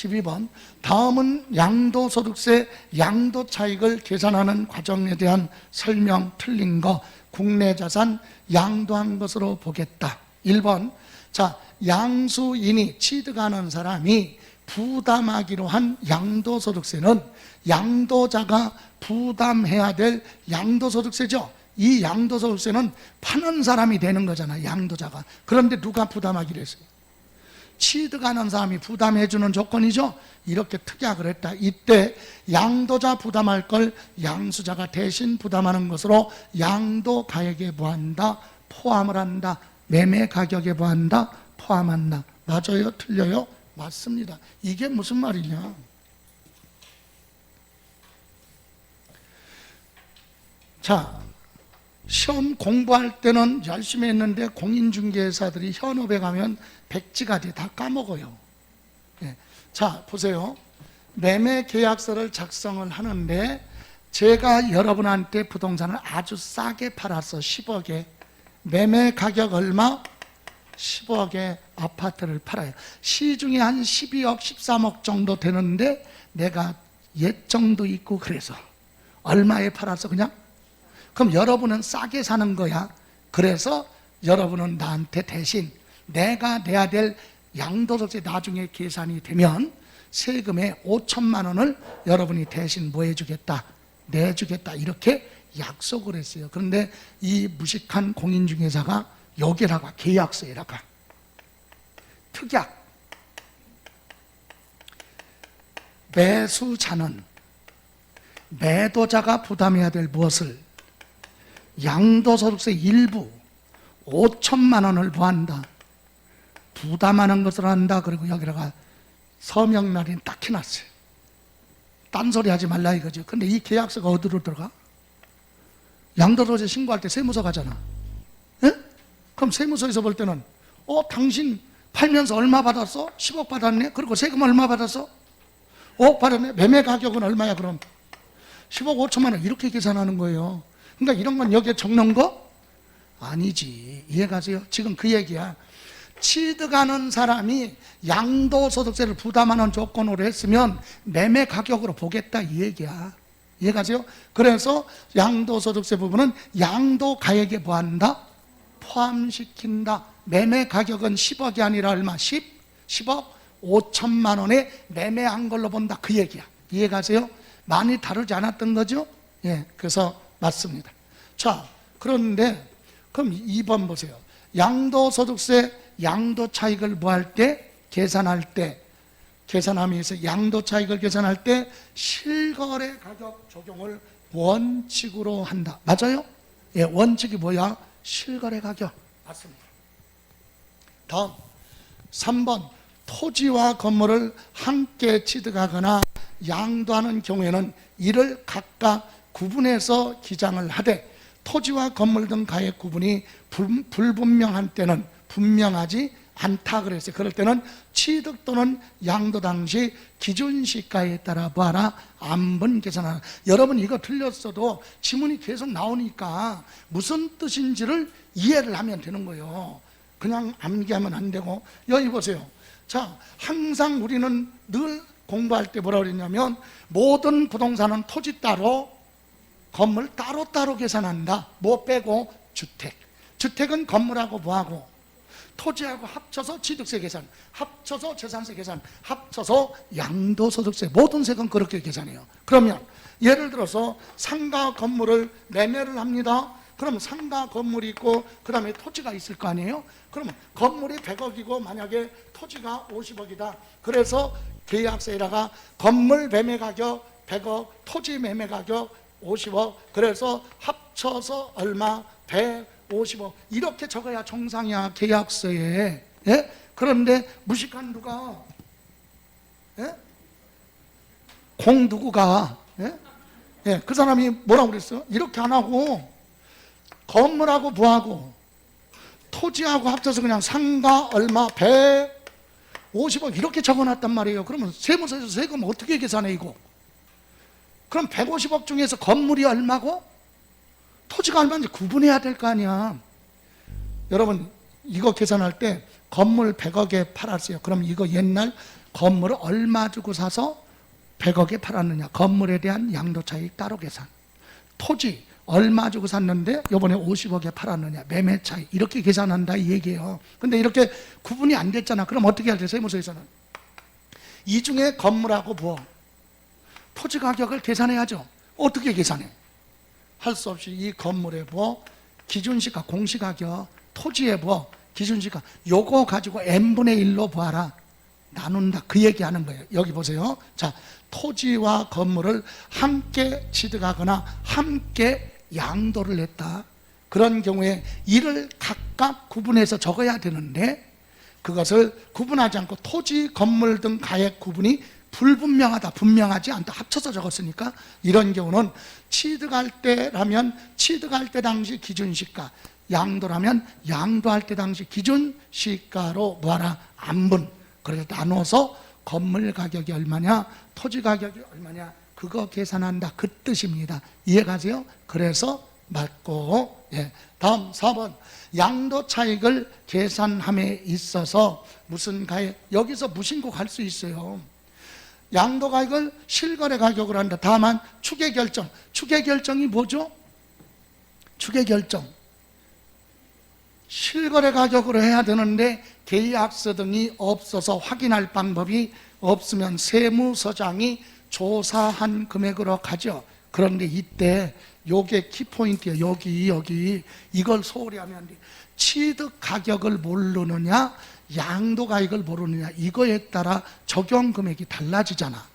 12번. 다음은 양도소득세 양도차익을 계산하는 과정에 대한 설명 틀린 거 국내 자산 양도한 것으로 보겠다. 1번. 자, 양수인이 취득하는 사람이 부담하기로 한 양도소득세는 양도자가 부담해야 될 양도소득세죠. 이 양도소득세는 파는 사람이 되는 거잖아, 양도자가. 그런데 누가 부담하기로 했어요? 취득하는 사람이 부담해주는 조건이죠. 이렇게 특약을 했다. 이때 양도자 부담할 걸 양수자가 대신 부담하는 것으로 양도가액에 뭐한다? 포함을 한다. 매매 가격에 뭐한다? 포함한다. 맞아요? 틀려요? 맞습니다. 이게 무슨 말이냐? 자, 시험 공부할 때는 열심히 했는데 공인중개사들이 현업에 가면 백지가지 다 까먹어요. 예. 자, 보세요. 매매 계약서를 작성을 하는데 제가 여러분한테 부동산을 아주 싸게 팔아서 10억에 매매 가격 얼마? 10억에 아파트를 팔아요. 시중에 한 12억, 13억 정도 되는데 내가 예정도 있고 그래서 얼마에 팔아서 그냥? 그럼 여러분은 싸게 사는 거야. 그래서 여러분은 나한테 대신 내가 내야 될 양도소득세 나중에 계산이 되면 세금의 5천만 원을 여러분이 대신 뭐 해주겠다? 내주겠다. 이렇게 약속을 했어요. 그런데 이 무식한 공인중개사가 여기다가 계약서에다가 특약, 매수자는 매도자가 부담해야 될 무엇을? 양도소득세 일부 5천만 원을 뭐한다? 부담하는 것을 한다. 그리고 여기다가 서명날인 딱 해놨어요. 딴소리 하지 말라 이거죠. 근데 이 계약서가 어디로 들어가? 양도소득세 신고할 때 세무서 가잖아. 예? 그럼 세무서에서 볼 때는 당신 팔면서 얼마 받았어? 10억 받았네? 그리고 세금 얼마 받았어? 5억 받았네? 매매 가격은 얼마야 그럼? 10억 5천만 원 이렇게 계산하는 거예요. 그러니까 이런 건 여기에 적는 거? 아니지. 이해가세요? 지금 그 얘기야. 취득하는 사람이 양도소득세를 부담하는 조건으로 했으면 매매 가격으로 보겠다 이 얘기야. 이해가세요? 그래서 양도소득세 부분은 양도가액에 뭐한다? 포함시킨다. 매매 가격은 10억이 아니라 얼마? 10억 5천만 원에 매매한 걸로 본다 그 얘기야. 이해가세요? 많이 다르지 않았던 거죠? 예, 그래서 맞습니다. 자, 그런데 그럼 2번 보세요. 양도소득세 양도차익을 뭐 할 때? 계산할 때, 계산하면서 양도차익을 계산할 때 실거래 가격 적용을 원칙으로 한다. 맞아요? 예, 원칙이 뭐야? 실거래 가격. 맞습니다. 다음 3번. 토지와 건물을 함께 취득하거나 양도하는 경우에는 이를 각각 구분해서 기장을 하되 토지와 건물 등 가액 구분이 불분명한 때는 분명하지 않다 그랬어요. 그럴 때는 취득 또는 양도 당시 기준시가에 따라 뭐하라? 안분 계산하라. 여러분 이거 틀렸어도 지문이 계속 나오니까 무슨 뜻인지를 이해를 하면 되는 거예요. 그냥 암기하면 안 되고. 여기 보세요. 자, 항상 우리는 늘 공부할 때 뭐라 그랬냐면 모든 부동산은 토지 따로 건물 따로따로 계산한다. 뭐 빼고? 주택. 주택은 건물하고 뭐하고? 토지하고 합쳐서 취득세 계산, 합쳐서 재산세 계산, 합쳐서 양도소득세, 모든 세금 그렇게 계산해요. 그러면 예를 들어서 상가 건물을 매매를 합니다. 그럼 상가 건물이 있고 그 다음에 토지가 있을 거 아니에요? 그러면 건물이 100억이고 만약에 토지가 50억이다. 그래서 계약서에다가 건물 매매 가격 100억, 토지 매매 가격 50억, 그래서 합쳐서 얼마? 150억. 이렇게 적어야 정상이야, 계약서에. 예? 그런데 무식한 누가? 예? 공 누구가? 예? 예, 그 사람이 뭐라고 그랬어? 이렇게 안 하고 건물하고 뭐하고 토지하고 합쳐서 그냥 상가 얼마? 150억 이렇게 적어놨단 말이에요. 그러면 세무서에서 세금 어떻게 계산해 이거? 그럼 150억 중에서 건물이 얼마고 토지가 얼마인지 구분해야 될 거 아니야. 여러분 이거 계산할 때 건물 100억에 팔았어요. 그럼 이거 옛날 건물을 얼마 주고 사서 100억에 팔았느냐, 건물에 대한 양도 차익 따로 계산. 토지 얼마 주고 샀는데 이번에 50억에 팔았느냐, 매매 차익, 이렇게 계산한다 이 얘기예요. 근데 이렇게 구분이 안 됐잖아. 그럼 어떻게 해야 돼? 세무서에서는 이 중에 건물하고 뭐 토지 가격을 계산해야죠. 어떻게 계산해? 할 수 없이 이 건물의 뭐 기준시가, 공시가격, 토지의 뭐 기준시가, 요거 가지고 n분의 1로 보아라, 나눈다, 그 얘기하는 거예요. 여기 보세요. 자, 토지와 건물을 함께 취득하거나 함께 양도를 했다. 그런 경우에 이를 각각 구분해서 적어야 되는데 그것을 구분하지 않고 토지, 건물 등 가액 구분이 불분명하다, 분명하지 않다, 합쳐서 적었으니까 이런 경우는 취득할 때라면 취득할 때 당시 기준시가, 양도라면 양도할 때 당시 기준시가로 뭐하라, 안분. 그래서 나눠서 건물 가격이 얼마냐, 토지 가격이 얼마냐, 그거 계산한다, 그 뜻입니다. 이해가세요? 그래서 맞고. 예. 다음 4번, 양도 차익을 계산함에 있어서 무슨 가액, 여기서 무신고 갈 수 있어요. 양도 가액을 실거래 가격으로 한다. 다만 추계 결정, 추계 결정이 뭐죠? 추계 결정, 실거래 가격으로 해야 되는데 계약서 등이 없어서 확인할 방법이 없으면 세무서장이 조사한 금액으로 가죠. 그런데 이때 요게 키포인트예요. 여기 이걸 소홀히 하면 안 돼. 취득 가격을 모르느냐, 양도 가액을 모르느냐, 이거에 따라 적용 금액이 달라지잖아.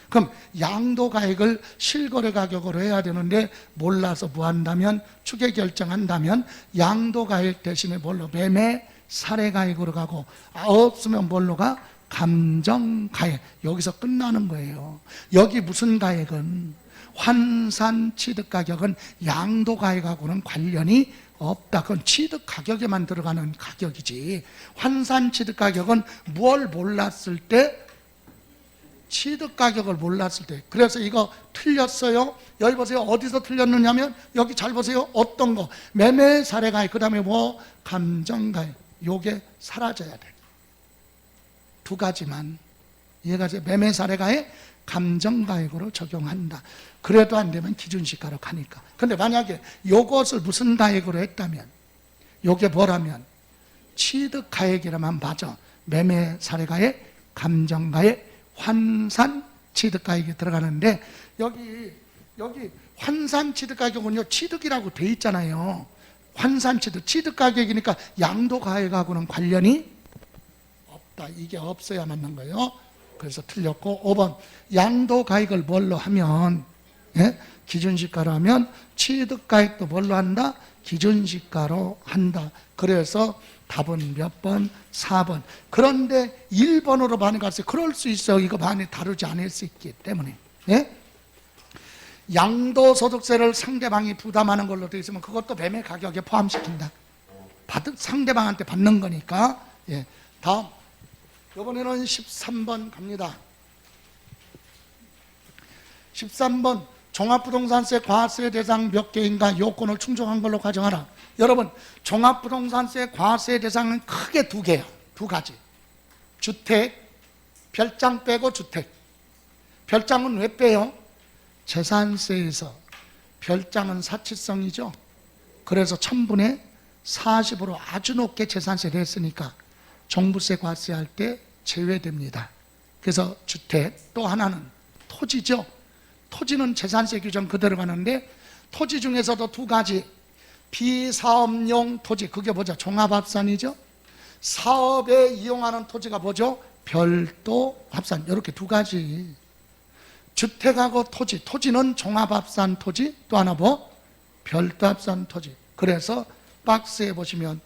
그럼 양도 가액을 실거래 가격으로 해야 되는데 몰라서 뭐 한다면, 추계 결정한다면 양도 가액 대신에 뭘로, 매매 사례 가액으로 가고, 없으면 뭘로 가, 감정 가액. 여기서 끝나는 거예요. 여기 무슨 가액은, 환산 취득 가격은 양도 가액하고는 관련이 없다. 그건 취득 가격에만 들어가는 가격이지. 환산 취득 가격은 뭘 몰랐을 때, 취득 가격을 몰랐을 때. 그래서 이거 틀렸어요. 여기 보세요. 어디서 틀렸느냐면 여기 잘 보세요. 어떤 거, 매매 사례 가액, 그 다음에 뭐 감정 가액, 요게 사라져야 돼. 두 가지만. 이해가 돼요? 매매 사례 가액, 감정 가액으로 적용한다. 그래도 안 되면 기준시가로 가니까. 근데 만약에 요것을 무슨 가액으로 했다면, 요게 뭐라면 취득 가액이라면 맞아. 매매 사례 가액, 감정 가액, 환산 취득 가액이 들어가는데 여기 환산 취득 가격은요, 취득이라고 돼 있잖아요. 환산 취득 가격이니까 양도 가액하고는 관련이 없다. 이게 없어야 맞는 거예요. 그래서 틀렸고. 5번, 양도 가액을 뭘로 하면, 예? 기준시가로 하면 취득 가액도 뭘로 한다? 기준시가로 한다. 그래서 답은 몇 번? 4번. 그런데 1번으로 많이 갔어요. 그럴 수 있어요. 이거 많이 다루지 않을 수 있기 때문에. 예? 양도소득세를 상대방이 부담하는 걸로 되어 있으면 그것도 매매 가격에 포함시킨다. 상대방한테 받는 거니까. 예. 다음, 이번에는 13번 갑니다. 13번, 종합부동산세 과세 대상 몇 개인가 요건을 충족한 걸로 가정하라. 여러분, 종합부동산세 과세 대상은 크게 두 개야. 두 가지. 주택, 별장 빼고 주택. 별장은 왜 빼요? 재산세에서 별장은 사치성이죠. 그래서 1000분의 40으로 아주 높게 재산세를 했으니까 종부세 과세할 때 제외됩니다. 그래서 주택, 또 하나는 토지죠. 토지는 재산세 규정 그대로 가는데 토지 중에서도 두 가지, 비사업용 토지, 그게 뭐죠? 종합합산이죠. 사업에 이용하는 토지가 뭐죠? 별도 합산. 이렇게 두 가지. 주택하고 토지, 토지는 종합합산 토지, 또 하나 뭐? 별도 합산 토지. 그래서 박스에 보시면,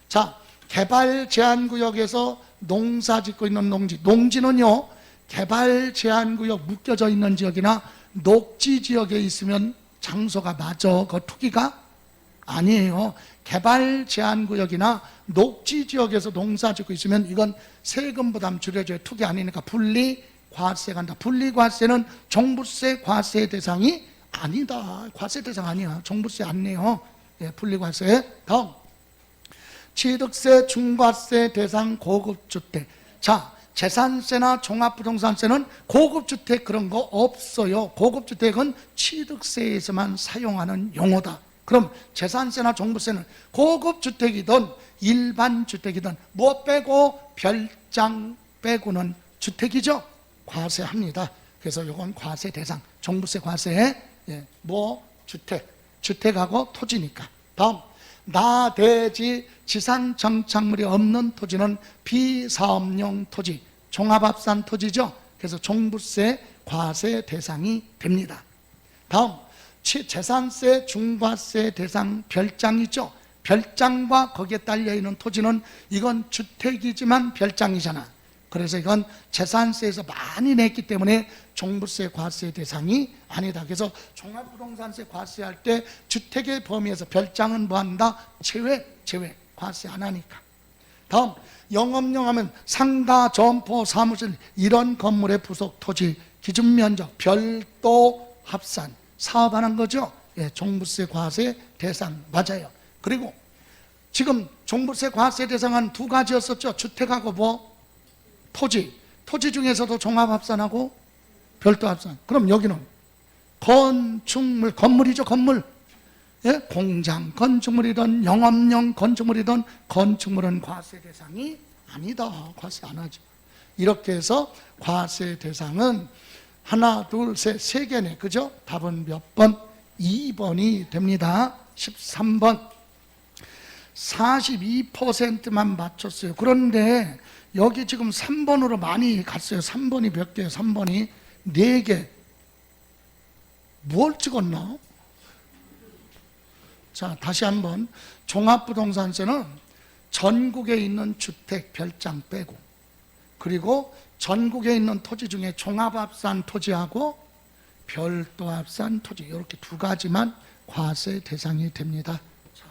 자, 개발 제한구역에서 농사 짓고 있는 농지, 농지는요 개발 제한구역 묶여져 있는 지역이나 녹지 지역에 있으면 장소가 맞아. 그 투기가 아니에요. 개발 제한구역이나 녹지 지역에서 농사 짓고 있으면 이건 세금 부담 줄여줘야 투기 아니니까 분리과세 간다. 분리과세는 종부세 과세 대상이 아니다. 과세 대상 아니야. 종부세 안 내요. 예, 분리과세. 다음, 취득세 중과세 대상 고급주택. 자, 재산세나 종합부동산세는 고급주택 그런 거 없어요. 고급주택은 취득세에서만 사용하는 용어다. 그럼 재산세나 종부세는 고급주택이든 일반주택이든 뭐 빼고 별장 빼고는 주택이죠. 과세합니다. 그래서 이건 과세 대상, 종부세 과세에 뭐 주택하고 토지니까. 다음, 나대지 지산 정착물이 없는 토지는 비사업용 토지, 종합합산 토지죠. 그래서 종부세 과세 대상이 됩니다. 다음, 재산세 중과세 대상 별장이죠. 별장과 거기에 딸려 있는 토지는 이건 주택이지만 별장이잖아. 그래서 이건 재산세에서 많이 냈기 때문에 종부세 과세 대상이 아니다. 그래서 종합부동산세 과세할 때 주택의 범위에서 별장은 뭐한다? 제외, 과세 안 하니까. 다음, 영업용 하면 상가, 점포, 사무실 이런 건물의 부속 토지 기준 면적 별도 합산 사업하는 거죠. 종부세 과세 대상 맞아요. 그리고 지금 종부세 과세 대상은 두 가지였었죠. 주택하고 뭐? 토지 중에서도 종합합산하고 별도합산. 그럼 여기는 건축물, 건물이죠. 건물. 공장 건축물이든 영업용 건축물이든 건축물은 과세 대상이 아니다. 과세 안 하죠. 이렇게 해서 과세 대상은 하나, 둘, 셋, 세 개네. 그죠? 답은 몇 번? 2번이 됩니다. 13번. 42%만 맞췄어요. 그런데 여기 지금 3번으로 많이 갔어요. 3번이 몇 개예요? 3번이 4개. 뭘 찍었나? 자, 다시 한번. 종합부동산세는 전국에 있는 주택 별장 빼고, 그리고 전국에 있는 토지 중에 종합합산 토지하고 별도합산 토지 이렇게 두 가지만 과세 대상이 됩니다. 자.